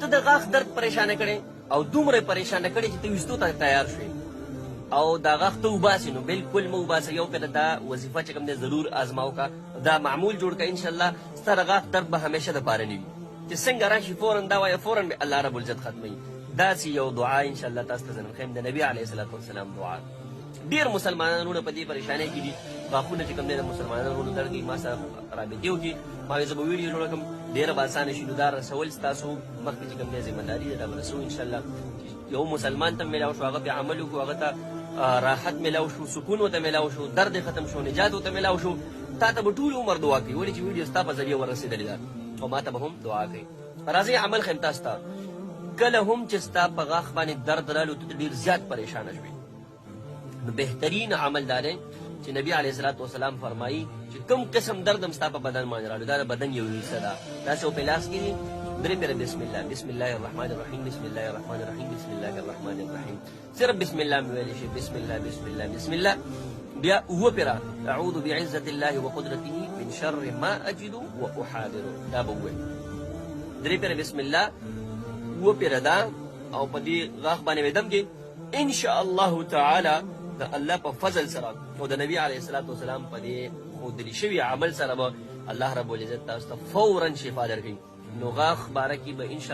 ته د غاښ درد پریشانه کړې او دومره پریشانه کړې چې ته ویستو ته تیار شوې او دا غاښ ته وباسې نو بلکل مه وباسه. یو پله دا وظیفه چې کوم دی ضرور آزماو کا، دا معمول جوړ کړه، انشاءالله ستا د غاښ درد به همیشه دپاره نه وي چې څنګه راشي فورا دا وایه فورا به الله رب العزت ختموي. داسې یو دعا انشاءالله تاسو ته زه نن ښیم د نبي علیه صلات وسلام دعا. ډېر مسلمانان وروڼه په دې پریشانۍ کې دي، غاښونه چې کوم دی د مسلمانانو وروڼو درد کوي، ما سره رابطې وکړي، ما وایي زه به ویډیو جوړه کړم، ډېره به اسانه شي. نو دا رسول ستاسو مخکې چې کوم دی ذمهداري ده، دا به رسو انشاءالله. یو مسلمان ته میلاو شو، هغه پې عمل وکړو، هغه ته راحت میلاو شو، سکون ورته میلاو شو، درد ختم شو، نجات ورته میلاو شو. تا ته به ټول عمر دعا کوي، ولې چې ویډیو ستا په ذریعه ورسېدلې ده او ما ته به هم دعا کوي. راځئ عمل ښیم تاسو ته. کله هم چې ستا په غاښ باندې درد رالو، ته ډېر زیات پریشانه شوې، نو بهترین عمل دا دی چې نبي علیه صلات وسلام فرمایي چې کوم قسم درد هم ستا په بدن باندې رالو، دا د بدن یو حصه ده. داسې په لاس کې دي درې پیره بسم الله، بسم الله الرحمن الرحیم، بسم الله الرحمن الرحیم، بسم الله الرحمن الرحیم. صرف بسم الله مې ویلی شي، بسم الله بسم الله بسم الله. بیا اووه پیره اعوذ بعزة الله وقدرته من شر ما اجد واحاذر، دا به ووایي. درې پیره بسم الله، اووه پیره دا، او په دې غاښ باندې به دم کې انشاء الله تعالی د الله په فضل سره او د نبي علیه الصلاة وسلام په دې ښودلي شوي عمل سره به الله رب العزت تاسو ته فورا شفا درکوي. نو غاښ باره کې به انشاء